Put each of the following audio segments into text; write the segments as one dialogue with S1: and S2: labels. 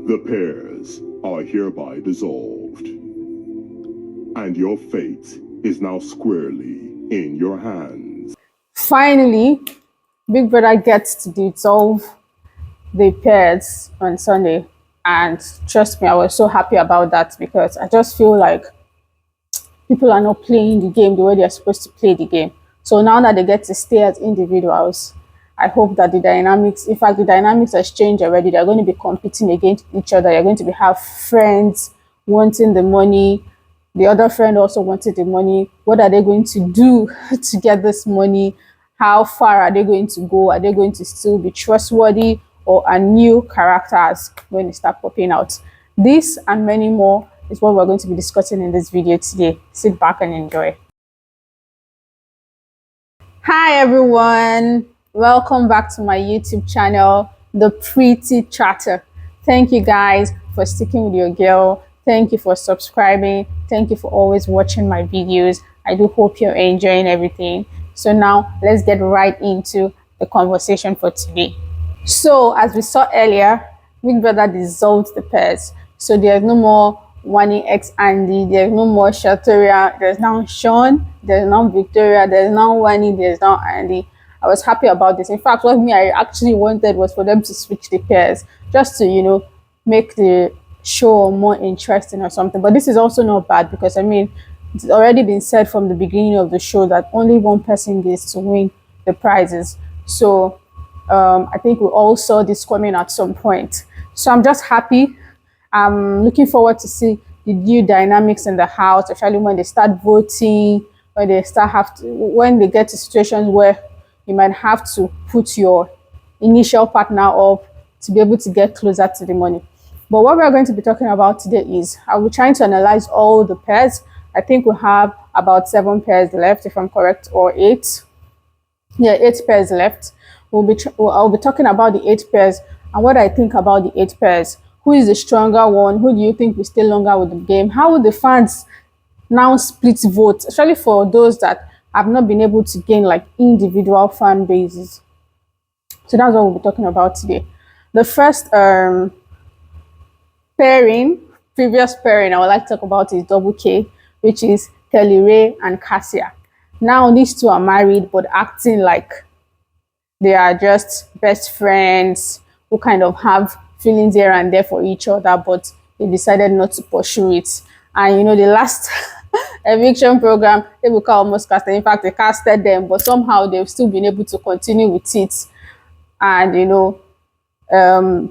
S1: The pairs are hereby dissolved, and your fate is now squarely in your hands.
S2: Finally, Big Brother gets to dissolve the pairs on Sunday. And trust me, I was so happy about that because I just feel like people are not playing the game the way they're supposed to play the game. So now that they get to stay as individuals, I hope that the dynamics, in fact, the dynamics has changed already. They're going to be competing against each other. They're going to have friends wanting the money. The other friend also wanted the money. What are they going to do to get this money? How far are they going to go? Are they going to still be trustworthy, or are new characters going to start popping out? This and many more is what we're going to be discussing in this video today. Sit back and enjoy. Hi everyone, welcome back to my YouTube channel, The Pretty Chatter. Thank you guys for sticking with your girl. Thank you for subscribing. Thank you for always watching my videos. I do hope you're enjoying everything. So now let's get right into the conversation for today. So as we saw earlier, Big Brother dissolved the pairs. So there's no more Wani X Andy, there's no more Shatoria, there's now Sean, there's now Victoria, there's now Wani, there's now Andy. I was happy about this. In fact, what I actually wanted was for them to switch the pairs, just to, you know, make the show more interesting or something. But this is also not bad because, I mean, it's already been said from the beginning of the show that only one person gets to win the prizes. So I think we all saw this coming at some point. So I'm just happy. I'm looking forward to see the new dynamics in the house, especially when they start voting, when they get to situations where you might have to put your initial partner up to be able to get closer to the money. But what we're going to be talking about today is I'll be trying to analyze all the pairs. I think we have about 7 pairs left, if I'm correct, or 8. Yeah, 8 pairs left. I'll be talking about the 8 pairs and what I think about the 8 pairs. Who is the stronger one? Who do you think will stay longer with the game? How will the fans now split votes, especially for those that have not been able to gain like individual fan bases? So that's what we'll be talking about today. The first previous pairing I would like to talk about is Double K, which is Kelly Ray and Cassia. Now these two are married but acting like they are just best friends who kind of have feelings here and there for each other, but they decided not to pursue it. And you know, the last eviction program, they will almost casted. In fact, they casted them, but somehow they've still been able to continue with it and, you know,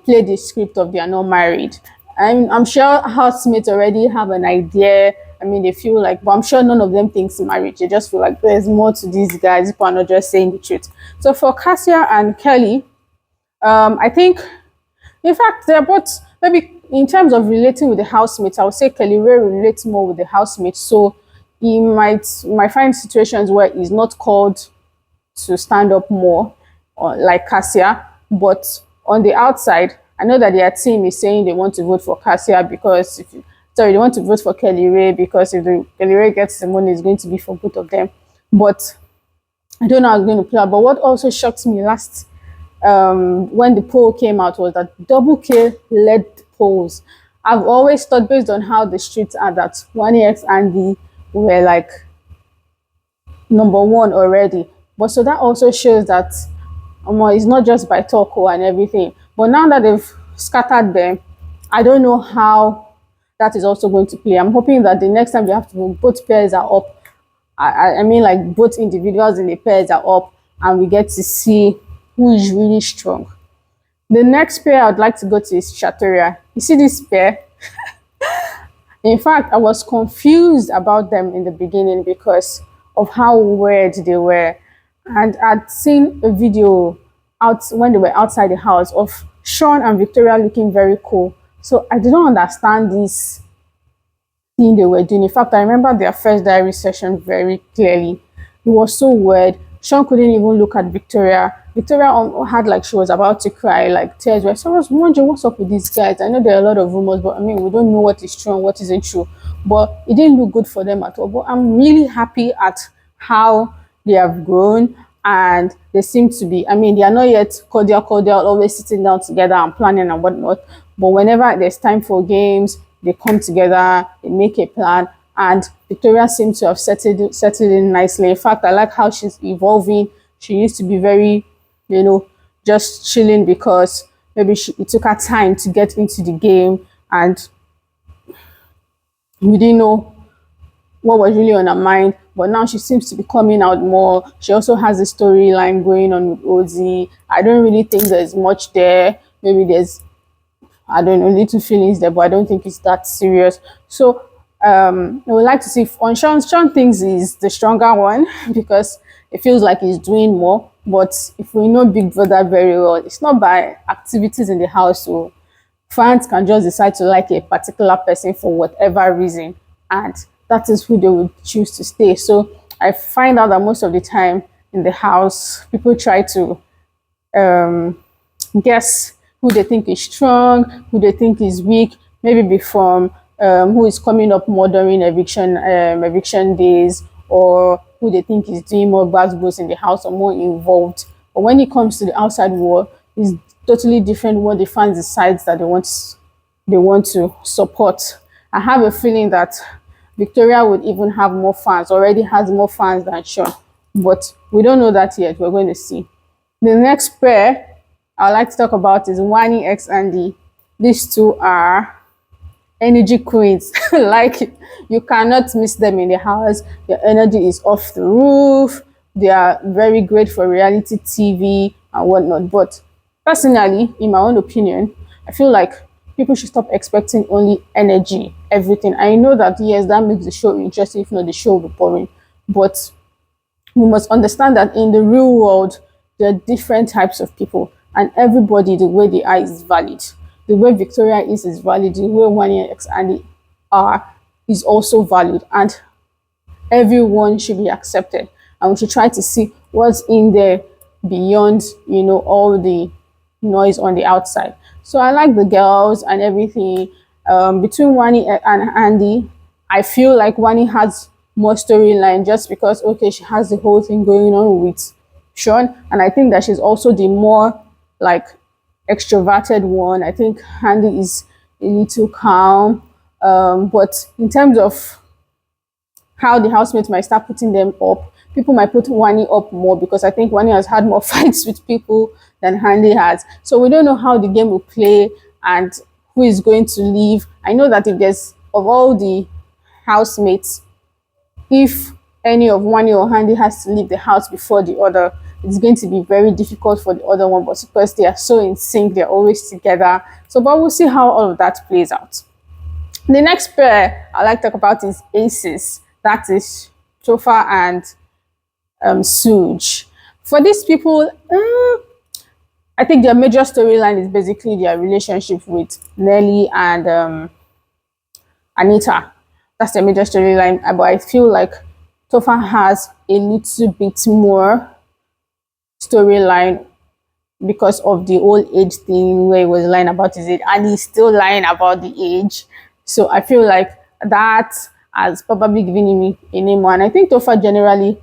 S2: play the script of they are not married. I'm sure housemates already have an idea. I mean, they feel like, but I'm sure none of them thinks marriage. They just feel like there's more to these guys. People are not just saying the truth. So for Cassia and Kelly, I think, in fact, they're both, maybe in terms of relating with the housemates, I would say Kelly Ray relates more with the housemates. So he might find situations where he's not called to stand up more, like Cassia. But on the outside, I know that their team is saying they want to vote for Cassia because they want to vote for Kelly Ray because if Kelly Ray gets the money, it's going to be for both of them. But I don't know how it's going to play out. But what also shocked me last when the poll came out was that Double K led polls. I've always thought, based on how the streets are, that 1X and the were like #1 already. But so that also shows that it's not just by talk and everything. But now that they've scattered them, I don't know how that is also going to play. I'm hoping that the next time they have to vote, both pairs are up. I mean, like both individuals in the pairs are up, and we get to see who is really strong. The next pair I'd like to go to is Shatoria. You see this pair? In fact, I was confused about them in the beginning because of how weird they were. And I'd seen a video out when they were outside the house of Sean and Victoria looking very cool. So I didn't understand this thing they were doing. In fact, I remember their first diary session very clearly. It was so weird. Sean couldn't even look at Victoria. Victoria had like she was about to cry, like tears were. So I was wondering what's up with these guys. I know there are a lot of rumors, but I mean, we don't know what is true and what isn't true. But it didn't look good for them at all. But I'm really happy at how they have grown, and they seem to be, I mean, they are not yet cordial, always sitting down together and planning and whatnot. But whenever there's time for games, they come together, they make a plan, and Victoria seems to have settled in nicely. In fact, I like how she's evolving. She used to be very, just chilling because maybe it took her time to get into the game, and we didn't know what was really on her mind. But now she seems to be coming out more. She also has a storyline going on with Ozzy. I don't really think there's much there. Maybe there's, I don't know, little feelings there, but I don't think it's that serious. So I would like to see if on Sean. Sean thinks he's the stronger one because it feels like he's doing more. But if we know Big Brother very well, it's not by activities in the house. So fans can just decide to like a particular person for whatever reason, and that is who they would choose to stay. So I find out that most of the time in the house, people try to guess who they think is strong, who they think is weak, maybe be from who is coming up more during eviction days, or who they think is doing more bad in the house or more involved. But when it comes to the outside world, it's totally different what the fans decides that they want to support. I have a feeling that Victoria would even have more fans, already has more fans than Sean. But we don't know that yet. We're going to see. The next pair I'd like to talk about is Wani X Andy. These two are energy queens. Like, you cannot miss them in the house. Their energy is off the roof. They are very great for reality TV and whatnot. But personally, in my own opinion, I feel like people should stop expecting only energy, everything. I know that, yes, that makes the show interesting. If not, the show will be boring. But we must understand that in the real world, there are different types of people, and everybody, the way they are is valid. The way Victoria is valid. The way Wani X Andy are is also valid, and everyone should be accepted. And we should try to see what's in there beyond, all the noise on the outside. So I like the girls and everything. Between Wani and Andy, I feel like Wani has more storyline just because, okay, she has the whole thing going on with Sean, and I think that she's also the more like extroverted one. I think Andy is a little calm, but in terms of how the housemates might start putting them up, people might put Wani up more because I think Wani has had more fights with people than Handy has. So we don't know how the game will play and who is going to leave. I know that if there's, of all the housemates, if any of Wani or Handy has to leave the house before the other, it's going to be very difficult for the other one, but because they are so in sync, they're always together. So, but we'll see how all of that plays out. The next pair I like to talk about is Aces. That is Tofa and Suj. For these people, I think their major storyline is basically their relationship with Nelly and Anita. That's their major storyline. But I feel like Tofa has a little bit more storyline because of the old age thing where he was lying about his age, and he's still lying about the age. So I feel like that has probably given him a name. And I think Tofa generally,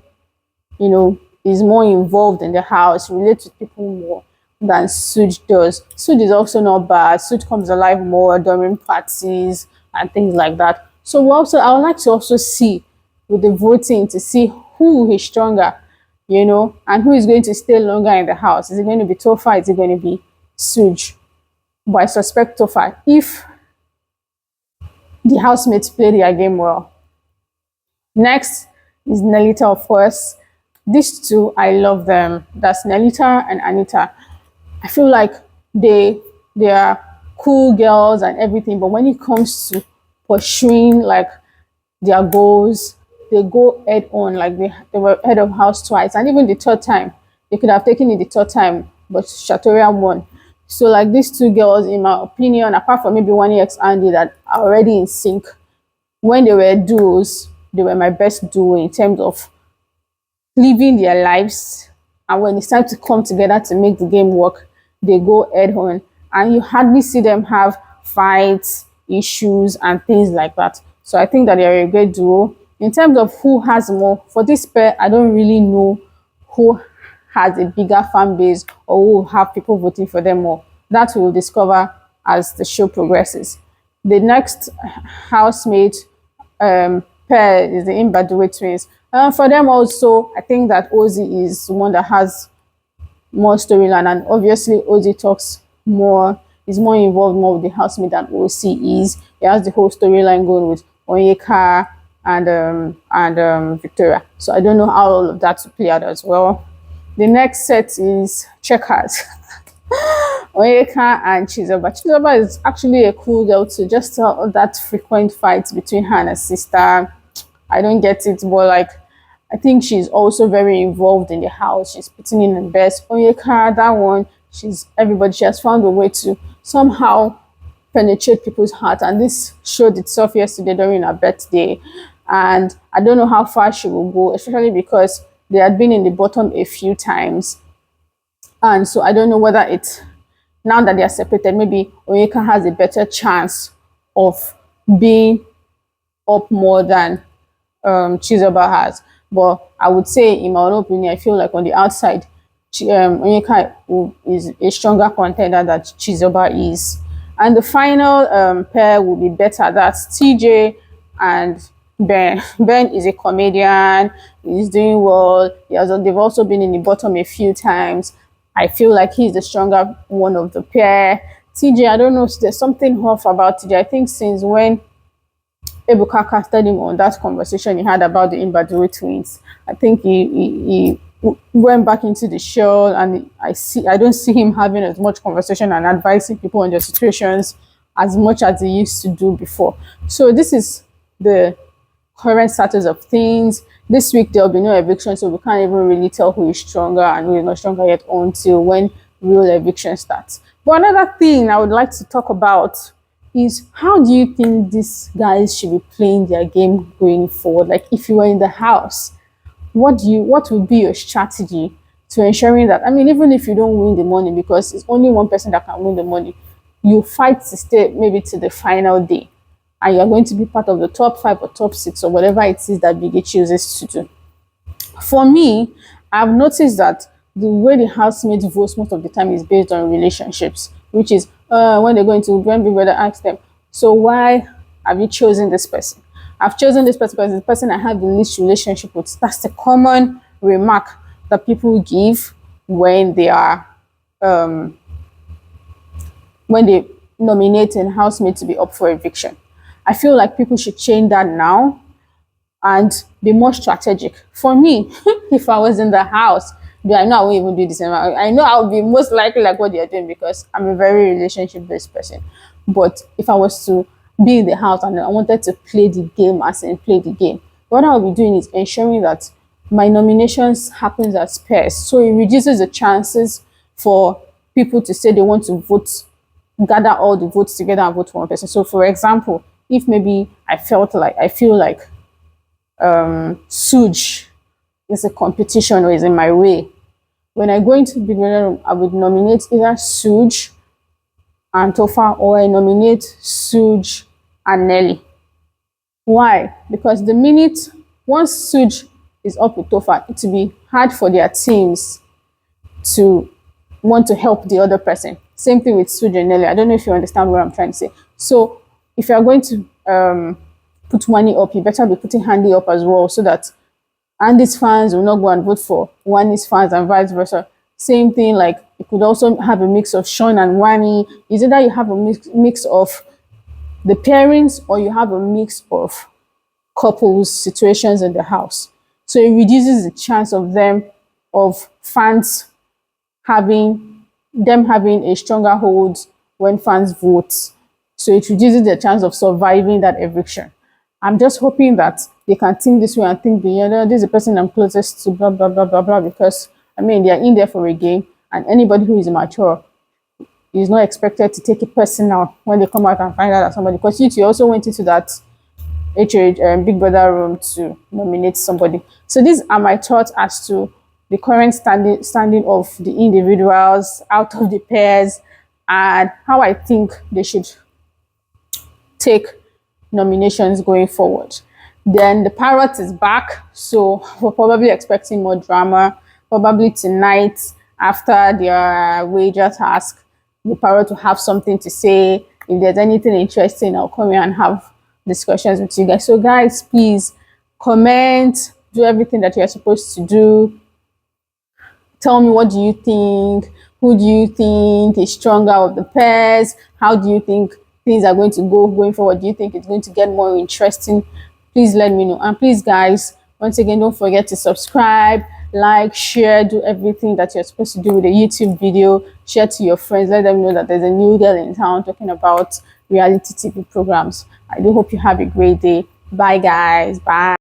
S2: is more involved in the house, relates to people more than Suj does. Suj is also not bad. Suj comes alive more during parties and things like that. So I would like to also see with the voting to see who is stronger, and who is going to stay longer in the house. Is it going to be Tofa? Is it going to be Suj? But I suspect Tofa, if the housemates play their game well. Next is Nelita, of course. These two, I love them. That's Nelita and Anita. I feel like they are cool girls and everything, but when it comes to pursuing like their goals, they go head on. Like they were head of house twice, and even the third time they could have taken it the third time, but Shatoria won. So like these two girls, in my opinion, apart from maybe Wani X Andy that are already in sync, when they were duos, they were my best duo in terms of living their lives. And when it's time to come together to make the game work, they go head on, and you hardly see them have fights, issues, and things like that. So I think that they're a great duo. In terms of who has more, for this pair, I don't really know who has a bigger fan base or who will have people voting for them more. That we'll discover as the show progresses. The next housemate pair is the Mbadue twins. For them also, I think that Ozzy is one that has more storyline, and obviously Ozzy talks more, is more involved more with the housemate than OC is. He has the whole storyline going with Onyeka and Victoria. So I don't know how all of that to play out as well. The next set is checkers. Onyeka and Chizoba. Chizoba is actually a cool girl too. Just that frequent fights between her and her sister. I don't get it, but like I think she's also very involved in the house. She's putting in the best. Onyeka, that one, she's everybody. She has found a way to somehow penetrate people's heart, and this showed itself yesterday during her birthday. And I don't know how far she will go, especially because they had been in the bottom a few times, and so I don't know whether it's now that they are separated, maybe Onyeka has a better chance of being up more than Chizoba has. But I would say, in my own opinion, I feel like on the outside, Onyeka is a stronger contender than Chizoba is. And the final pair will be better. That's TJ and Ben. Ben is a comedian. He's doing well. They've also been in the bottom a few times. I feel like he's the stronger one of the pair. TJ, I don't know if there's something off about TJ. I think since when Ebuka casted him on that conversation he had about the Mbadue twins, I think he went back into the show, and I don't see him having as much conversation and advising people on their situations as much as he used to do before. So this is the current status of things. This week there'll be no eviction, so we can't even really tell who is stronger and who is not stronger yet until when real eviction starts. But another thing I would like to talk about is, how do you think these guys should be playing their game going forward? Like, if you were in the house, what would be your strategy to ensuring that, I mean, even if you don't win the money, because it's only one person that can win the money, you fight to stay maybe to the final day, and you're going to be part of the top 5 or top 6 or whatever it is that Biggie chooses to do. For me, I've noticed that the way the housemates vote most of the time is based on relationships, which is when they're going to, when Big Brother asks them, so why have you chosen this person? I've chosen this person because it's the person I have the least relationship with. That's the common remark that people give when they are when they nominate a housemate to be up for eviction. I feel like people should change that now and be more strategic. For me, if I was in the house, I know I won't even do this. I know I'll be most likely like what they're doing because I'm a very relationship-based person. But if I was to be in the house and I wanted to play the game as in play the game, what I'll be doing is ensuring that my nominations happens as pairs. So it reduces the chances for people to say they want to vote, gather all the votes together and vote for one person. So for example, if maybe I feel like Suj is a competition or is in my way, when I go into Big Brother room, I would nominate either Suj and Tofa, or I nominate Suj and Nelly. Why? Because the minute once Suj is up with Tofa, it will be hard for their teams to want to help the other person. Same thing with Suj and Nelly. I don't know if you understand what I'm trying to say. So if you're going to put money up, you better be putting Handy up as well, so that Andy's fans will not go and vote for Wani's fans and vice versa. Same thing, like you could also have a mix of Sean and Wani. Is it that you have a mix of the pairings, or you have a mix of couples situations in the house? So it reduces the chance of fans having a stronger hold when fans vote. So it reduces the chance of surviving that eviction. I'm just hoping that they can think this way and think beyond, this is the person I'm closest to, blah, blah, blah, blah, blah, because, I mean, they're in there for a game, and anybody who is mature is not expected to take it personal when they come out and find out that somebody, because you also went into that Big Brother room to nominate somebody. So these are my thoughts as to the current standing of the individuals out of the pairs, and how I think they should take nominations going forward. Then the parrot is back, so we're probably expecting more drama. probably tonight after their wager task, the parrot to have something to say. If there's anything interesting, I'll come here and have discussions with you guys. So guys, please comment, do everything that you're supposed to do. Tell me, what do you think? Who do you think is stronger of the pairs? How do you think things are going to go going forward? Do you think it's going to get more interesting? Please let me know. And please guys, once again, don't forget to subscribe, like, share, do everything that you're supposed to do with a YouTube video. Share to your friends, let them know that there's a new girl in town talking about reality TV programs. I do hope you have a great day. Bye guys. Bye.